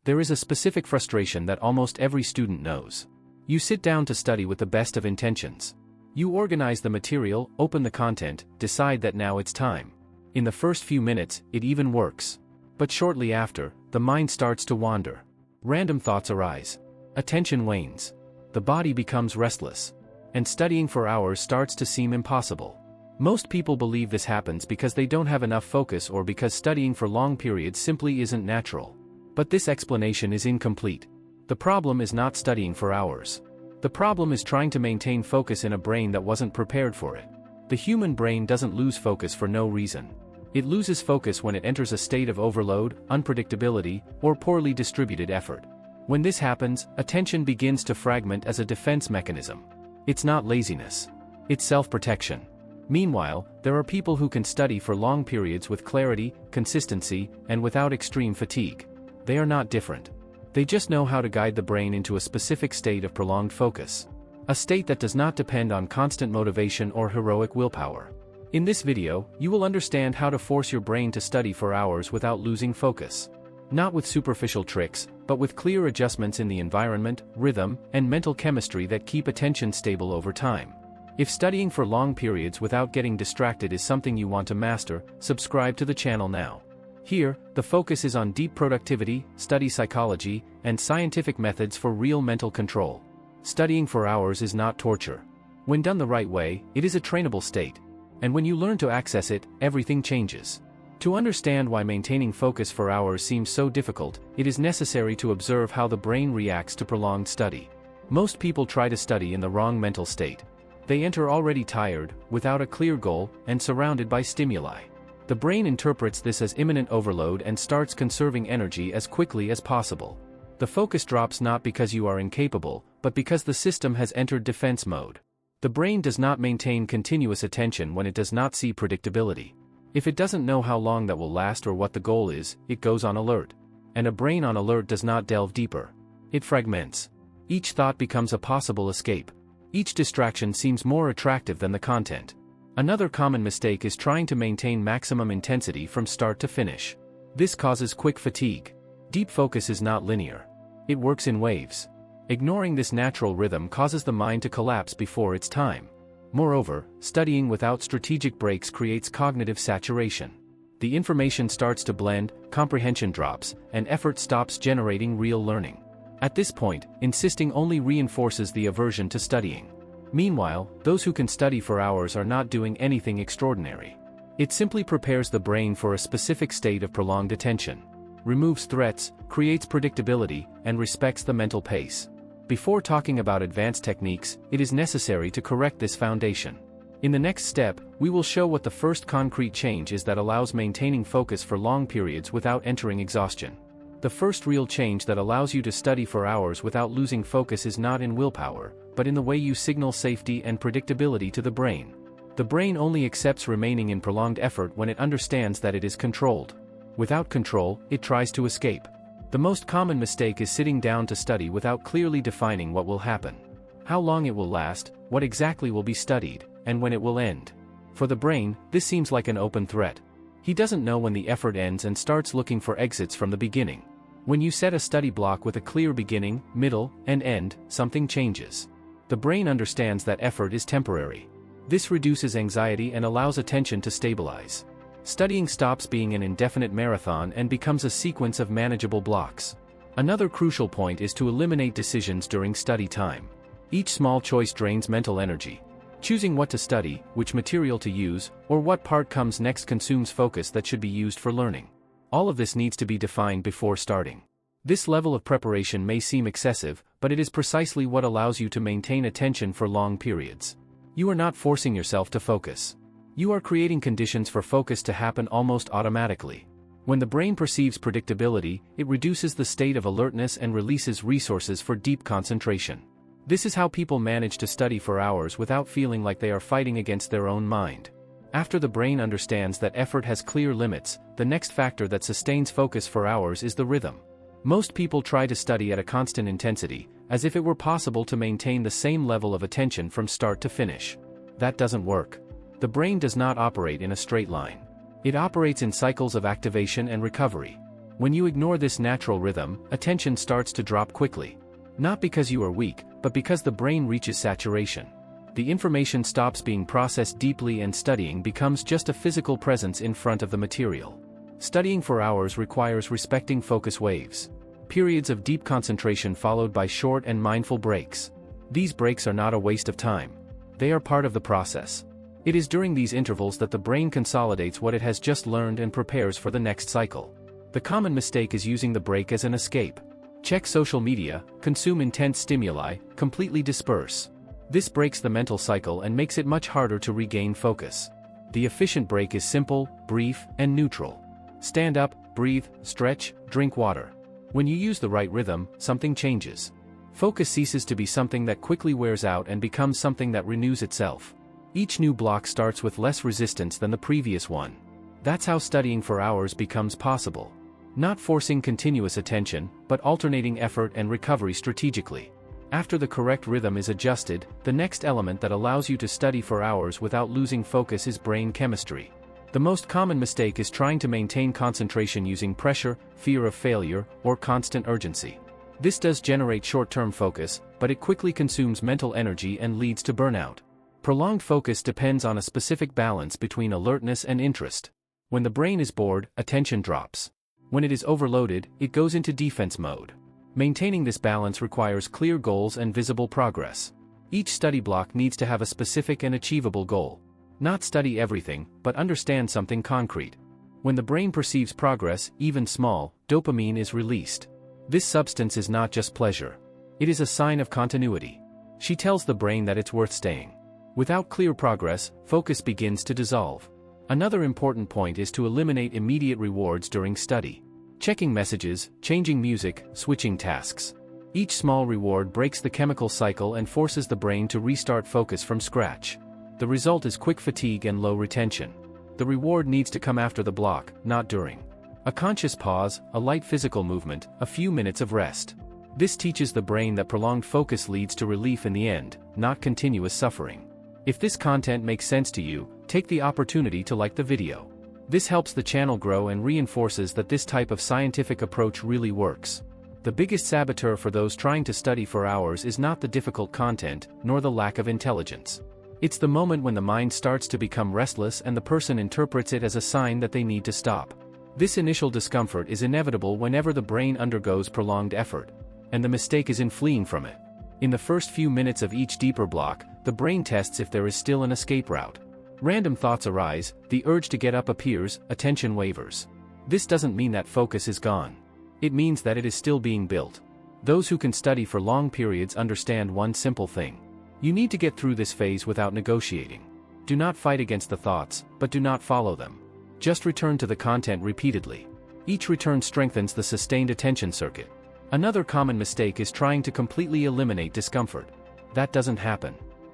There is a specific frustration that almost every student knows. You sit down to study with the best of intentions. You organize the material, open the content, decide that now it's time. In the first few minutes, it even works. But shortly after, the mind starts to wander. Random thoughts arise. Attention wanes. The body becomes restless. And studying for hours starts to seem impossible. Most people believe this happens because they don't have enough focus or because studying for long periods simply isn't natural. But this explanation is incomplete. The problem is not studying for hours. The problem is trying to maintain focus in a brain that wasn't prepared for it. The human brain doesn't lose focus for no reason. It loses focus when it enters a state of overload, unpredictability, or poorly distributed effort. When this happens, attention begins to fragment as a defense mechanism. It's not laziness. It's self-protection. Meanwhile, there are people who can study for long periods with clarity, consistency, and without extreme fatigue. They are not different. They just know how to guide the brain into a specific state of prolonged focus. A state that does not depend on constant motivation or heroic willpower. In this video, you will understand how to force your brain to study for hours without losing focus. Not with superficial tricks, but with clear adjustments in the environment, rhythm, and mental chemistry that keep attention stable over time. If studying for long periods without getting distracted is something you want to master, subscribe to the channel now. Here, the focus is on deep productivity, study psychology, and scientific methods for real mental control. Studying for hours is not torture. When done the right way, it is a trainable state. And when you learn to access it, everything changes. To understand why maintaining focus for hours seems so difficult, it is necessary to observe how the brain reacts to prolonged study. Most people try to study in the wrong mental state. They enter already tired, without a clear goal, and surrounded by stimuli. The brain interprets this as imminent overload and starts conserving energy as quickly as possible. The focus drops not because you are incapable, but because the system has entered defense mode. The brain does not maintain continuous attention when it does not see predictability. If it doesn't know how long that will last or what the goal is, it goes on alert. And a brain on alert does not delve deeper. It fragments. Each thought becomes a possible escape. Each distraction seems more attractive than the content. Another common mistake is trying to maintain maximum intensity from start to finish. This causes quick fatigue. Deep focus is not linear. It works in waves. Ignoring this natural rhythm causes the mind to collapse before its time. Moreover, studying without strategic breaks creates cognitive saturation. The information starts to blend, comprehension drops, and effort stops generating real learning. At this point, insisting only reinforces the aversion to studying. Meanwhile, those who can study for hours are not doing anything extraordinary. It simply prepares the brain for a specific state of prolonged attention, removes threats, creates predictability, and respects the mental pace. Before talking about advanced techniques, it is necessary to correct this foundation. In the next step, we will show what the first concrete change is that allows maintaining focus for long periods without entering exhaustion. The first real change that allows you to study for hours without losing focus is not in willpower, but in the way you signal safety and predictability to the brain. The brain only accepts remaining in prolonged effort when it understands that it is controlled. Without control, it tries to escape. The most common mistake is sitting down to study without clearly defining what will happen. How long it will last, what exactly will be studied, and when it will end. For the brain, this seems like an open threat. He doesn't know when the effort ends and starts looking for exits from the beginning. When you set a study block with a clear beginning, middle, and end, something changes. The brain understands that effort is temporary. This reduces anxiety and allows attention to stabilize. Studying stops being an indefinite marathon and becomes a sequence of manageable blocks. Another crucial point is to eliminate decisions during study time. Each small choice drains mental energy. Choosing what to study, which material to use, or what part comes next consumes focus that should be used for learning. All of this needs to be defined before starting. This level of preparation may seem excessive, but it is precisely what allows you to maintain attention for long periods. You are not forcing yourself to focus. You are creating conditions for focus to happen almost automatically. When the brain perceives predictability, it reduces the state of alertness and releases resources for deep concentration. This is how people manage to study for hours without feeling like they are fighting against their own mind. After the brain understands that effort has clear limits, the next factor that sustains focus for hours is the rhythm. Most people try to study at a constant intensity, as if it were possible to maintain the same level of attention from start to finish. That doesn't work. The brain does not operate in a straight line. It operates in cycles of activation and recovery. When you ignore this natural rhythm, attention starts to drop quickly. Not because you are weak, but because the brain reaches saturation. The information stops being processed deeply and studying becomes just a physical presence in front of the material. Studying for hours requires respecting focus waves. Periods of deep concentration followed by short and mindful breaks. These breaks are not a waste of time. They are part of the process. It is during these intervals that the brain consolidates what it has just learned and prepares for the next cycle. The common mistake is using the break as an escape. Check social media, consume intense stimuli, completely disperse. This breaks the mental cycle and makes it much harder to regain focus. The efficient break is simple, brief, and neutral. Stand up, breathe, stretch, drink water. When you use the right rhythm, something changes. Focus ceases to be something that quickly wears out and becomes something that renews itself. Each new block starts with less resistance than the previous one. That's how studying for hours becomes possible. Not forcing continuous attention, but alternating effort and recovery strategically. After the correct rhythm is adjusted, the next element that allows you to study for hours without losing focus is brain chemistry. The most common mistake is trying to maintain concentration using pressure, fear of failure, or constant urgency. This does generate short-term focus, but it quickly consumes mental energy and leads to burnout. Prolonged focus depends on a specific balance between alertness and interest. When the brain is bored, attention drops. When it is overloaded, it goes into defense mode. Maintaining this balance requires clear goals and visible progress. Each study block needs to have a specific and achievable goal. Not study everything, but understand something concrete. When the brain perceives progress, even small, dopamine is released. This substance is not just pleasure. It is a sign of continuity. She tells the brain that it's worth staying. Without clear progress, focus begins to dissolve. Another important point is to eliminate immediate rewards during study. Checking messages, changing music, switching tasks. Each small reward breaks the chemical cycle and forces the brain to restart focus from scratch. The result is quick fatigue and low retention. The reward needs to come after the block, not during. A conscious pause, a light physical movement, a few minutes of rest. This teaches the brain that prolonged focus leads to relief in the end, not continuous suffering. If this content makes sense to you, take the opportunity to like the video. This helps the channel grow and reinforces that this type of scientific approach really works. The biggest saboteur for those trying to study for hours is not the difficult content, nor the lack of intelligence. It's the moment when the mind starts to become restless and the person interprets it as a sign that they need to stop. This initial discomfort is inevitable whenever the brain undergoes prolonged effort, and the mistake is in fleeing from it. In the first few minutes of each deeper block, the brain tests if there is still an escape route. Random thoughts arise, the urge to get up appears, attention wavers. This doesn't mean that focus is gone. It means that it is still being built. Those who can study for long periods understand one simple thing. You need to get through this phase without negotiating. Do not fight against the thoughts, but do not follow them. Just return to the content repeatedly. Each return strengthens the sustained attention circuit. Another common mistake is trying to completely eliminate discomfort. That doesn't happen.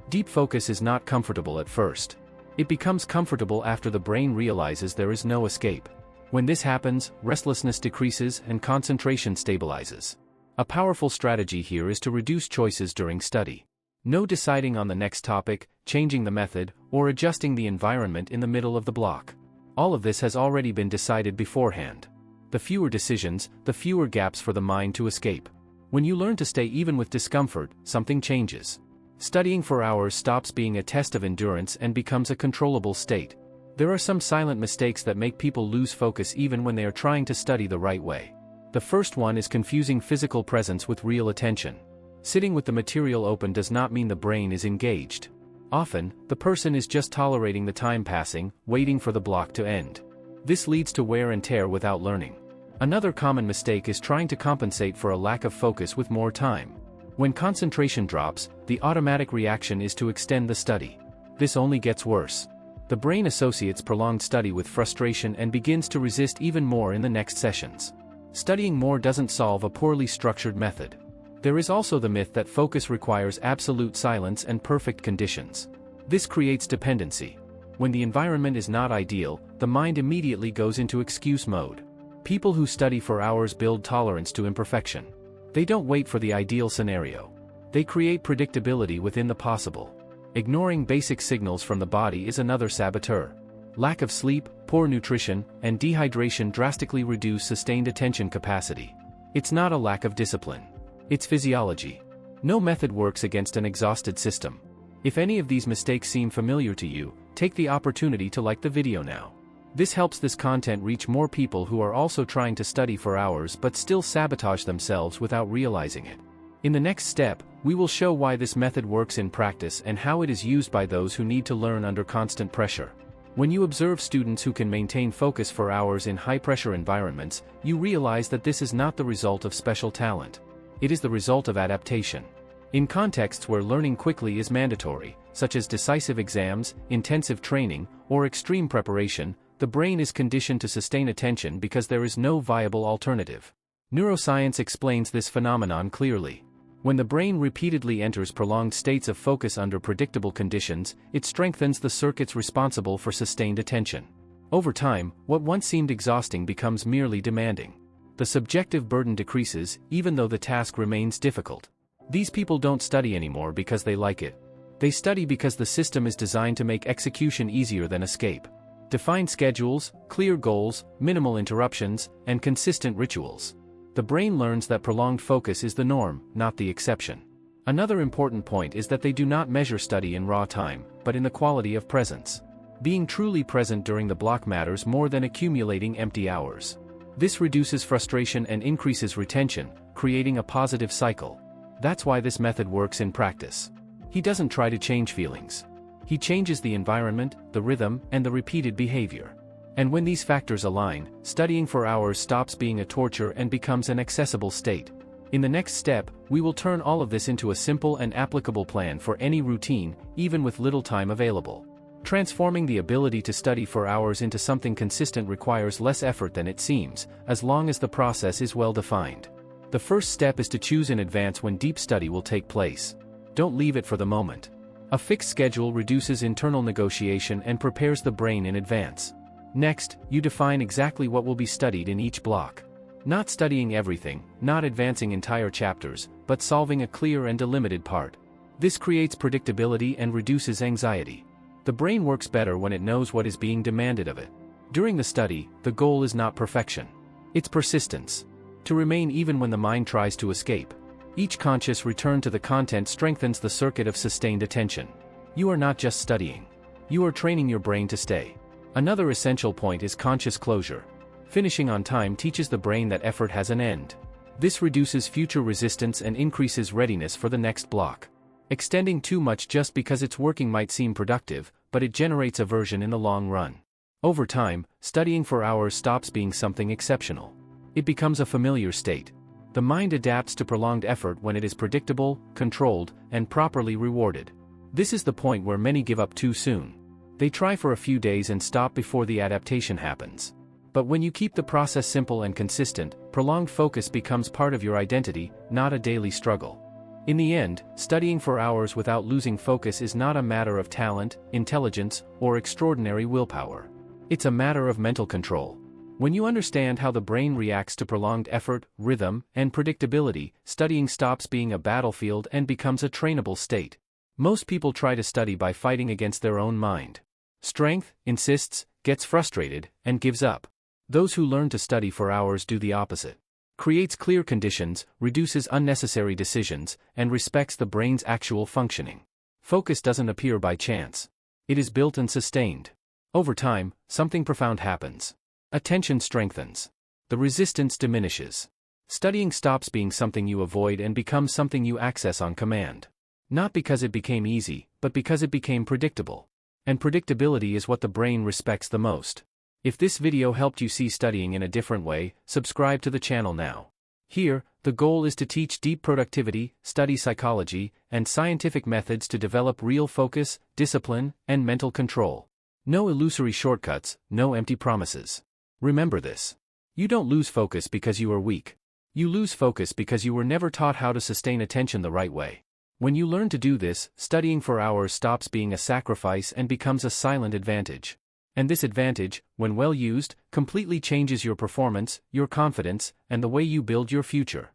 Deep focus is not comfortable at first. It becomes comfortable after the brain realizes there is no escape. When this happens, restlessness decreases and concentration stabilizes. A powerful strategy here is to reduce choices during study. No deciding on the next topic, changing the method, or adjusting the environment in the middle of the block. All of this has already been decided beforehand. The fewer decisions, the fewer gaps for the mind to escape. When you learn to stay even with discomfort, something changes. Studying for hours stops being a test of endurance and becomes a controllable state. There are some silent mistakes that make people lose focus even when they are trying to study the right way. The first one is confusing physical presence with real attention. Sitting with the material open does not mean the brain is engaged. Often, the person is just tolerating the time passing, waiting for the block to end. This leads to wear and tear without learning. Another common mistake is trying to compensate for a lack of focus with more time. When concentration drops, the automatic reaction is to extend the study. This only gets worse. The brain associates prolonged study with frustration and begins to resist even more in the next sessions. Studying more doesn't solve a poorly structured method. There is also the myth that focus requires absolute silence and perfect conditions. This creates dependency. When the environment is not ideal, the mind immediately goes into excuse mode. People who study for hours build tolerance to imperfection. They don't wait for the ideal scenario. They create predictability within the possible. Ignoring basic signals from the body is another saboteur. Lack of sleep, poor nutrition, and dehydration drastically reduce sustained attention capacity. It's not a lack of discipline. It's physiology. No method works against an exhausted system. If any of these mistakes seem familiar to you, take the opportunity to like the video now. This helps this content reach more people who are also trying to study for hours but still sabotage themselves without realizing it. In the next step, we will show why this method works in practice and how it is used by those who need to learn under constant pressure. When you observe students who can maintain focus for hours in high-pressure environments, you realize that this is not the result of special talent. It is the result of adaptation. In contexts where learning quickly is mandatory, such as decisive exams, intensive training, or extreme preparation, the brain is conditioned to sustain attention because there is no viable alternative. Neuroscience explains this phenomenon clearly. When the brain repeatedly enters prolonged states of focus under predictable conditions, it strengthens the circuits responsible for sustained attention. Over time, what once seemed exhausting becomes merely demanding. The subjective burden decreases, even though the task remains difficult. These people don't study anymore because they like it. They study because the system is designed to make execution easier than escape. Defined schedules, clear goals, minimal interruptions, and consistent rituals. The brain learns that prolonged focus is the norm, not the exception. Another important point is that they do not measure study in raw time, but in the quality of presence. Being truly present during the block matters more than accumulating empty hours. This reduces frustration and increases retention, creating a positive cycle. That's why this method works in practice. He doesn't try to change feelings. He changes the environment, the rhythm, and the repeated behavior. And when these factors align, studying for hours stops being a torture and becomes an accessible state. In the next step, we will turn all of this into a simple and applicable plan for any routine, even with little time available. Transforming the ability to study for hours into something consistent requires less effort than it seems, as long as the process is well defined. The first step is to choose in advance when deep study will take place. Don't leave it for the moment. A fixed schedule reduces internal negotiation and prepares the brain in advance. Next, you define exactly what will be studied in each block. Not studying everything, not advancing entire chapters, but solving a clear and delimited part. This creates predictability and reduces anxiety. The brain works better when it knows what is being demanded of it. During the study, the goal is not perfection. It's persistence. To remain even when the mind tries to escape. Each conscious return to the content strengthens the circuit of sustained attention. You are not just studying. You are training your brain to stay. Another essential point is conscious closure. Finishing on time teaches the brain that effort has an end. This reduces future resistance and increases readiness for the next block. Extending too much just because it's working might seem productive, but it generates aversion in the long run. Over time, studying for hours stops being something exceptional. It becomes a familiar state. The mind adapts to prolonged effort when it is predictable, controlled, and properly rewarded. This is the point where many give up too soon. They try for a few days and stop before the adaptation happens. But when you keep the process simple and consistent, prolonged focus becomes part of your identity, not a daily struggle. In the end, studying for hours without losing focus is not a matter of talent, intelligence, or extraordinary willpower. It's a matter of mental control. When you understand how the brain reacts to prolonged effort, rhythm, and predictability, studying stops being a battlefield and becomes a trainable state. Most people try to study by fighting against their own mind. Strength, insists, gets frustrated, and gives up. Those who learn to study for hours do the opposite. Creates clear conditions, reduces unnecessary decisions, and respects the brain's actual functioning. Focus doesn't appear by chance. It is built and sustained. Over time, something profound happens. Attention strengthens. The resistance diminishes. Studying stops being something you avoid and becomes something you access on command. Not because it became easy, but because it became predictable. And predictability is what the brain respects the most. If this video helped you see studying in a different way, subscribe to the channel now. Here, the goal is to teach deep productivity, study psychology, and scientific methods to develop real focus, discipline, and mental control. No illusory shortcuts, no empty promises. Remember this. You don't lose focus because you are weak. You lose focus because you were never taught how to sustain attention the right way. When you learn to do this, studying for hours stops being a sacrifice and becomes a silent advantage. And this advantage, when well used, completely changes your performance, your confidence, and the way you build your future.